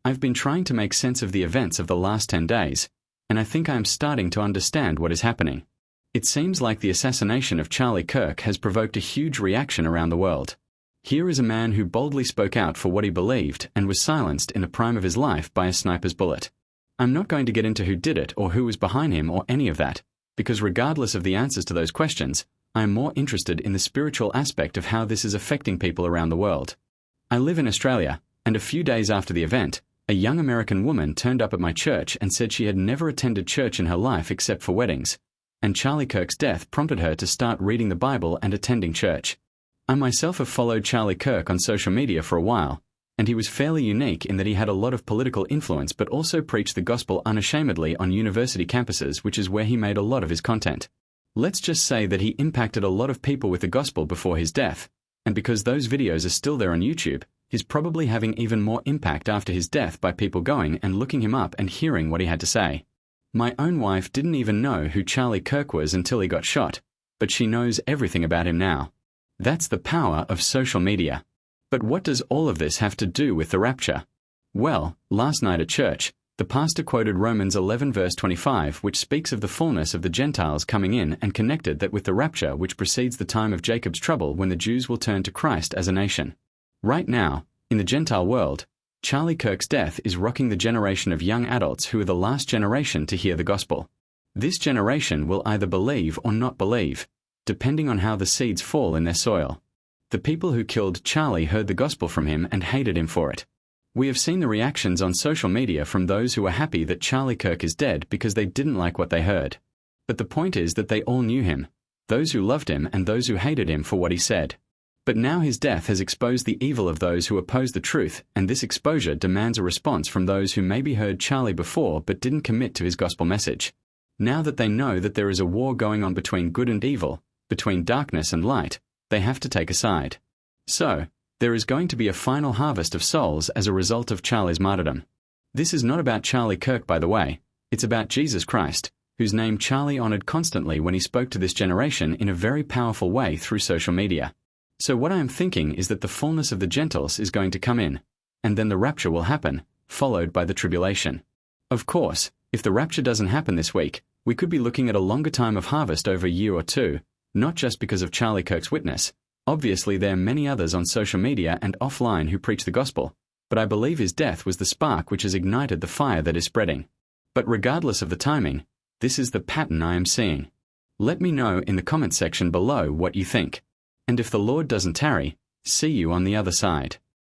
I've been trying to make sense of the events of the last 10 days, and I think I am starting to understand what is happening. It seems like the assassination of Charlie Kirk has provoked a huge reaction around the world. Here is a man who boldly spoke out for what he believed and was silenced in the prime of his life by a sniper's bullet. I'm not going to get into who did it or who was behind him or any of that, because regardless of the answers to those questions, I am more interested in the spiritual aspect of how this is affecting people around the world. I live in Australia, and a few days after the event, a young American woman turned up at my church and said she had never attended church in her life except for weddings, and Charlie Kirk's death prompted her to start reading the Bible and attending church. I myself have followed Charlie Kirk on social media for a while, and he was fairly unique in that he had a lot of political influence but also preached the gospel unashamedly on university campuses, which is where he made a lot of his content. Let's just say that he impacted a lot of people with the gospel before his death, and because those videos are still there on YouTube, he's probably having even more impact after his death by people going and looking him up and hearing what he had to say. My own wife didn't even know who Charlie Kirk was until he got shot, but she knows everything about him now. That's the power of social media. But what does all of this have to do with the rapture? Well, last night at church, the pastor quoted Romans 11 verse 25, which speaks of the fullness of the Gentiles coming in, and connected that with the rapture, which precedes the time of Jacob's trouble when the Jews will turn to Christ as a nation. Right now, in the Gentile world, Charlie Kirk's death is rocking the generation of young adults who are the last generation to hear the gospel. This generation will either believe or not believe, depending on how the seeds fall in their soil. The people who killed Charlie heard the gospel from him and hated him for it. We have seen the reactions on social media from those who are happy that Charlie Kirk is dead because they didn't like what they heard. But the point is that they all knew him, those who loved him and those who hated him for what he said. But now his death has exposed the evil of those who oppose the truth, and this exposure demands a response from those who maybe heard Charlie before but didn't commit to his gospel message. Now that they know that there is a war going on between good and evil, between darkness and light, they have to take a side. So, there is going to be a final harvest of souls as a result of Charlie's martyrdom. This is not about Charlie Kirk, by the way. It's about Jesus Christ, whose name Charlie honored constantly when he spoke to this generation in a very powerful way through social media. So what I am thinking is that the fullness of the Gentiles is going to come in, and then the rapture will happen, followed by the tribulation. Of course, if the rapture doesn't happen this week, we could be looking at a longer time of harvest over a year or two, not just because of Charlie Kirk's witness. Obviously there are many others on social media and offline who preach the gospel, but I believe his death was the spark which has ignited the fire that is spreading. But regardless of the timing, this is the pattern I am seeing. Let me know in the comment section below what you think. And if the Lord doesn't tarry, see you on the other side.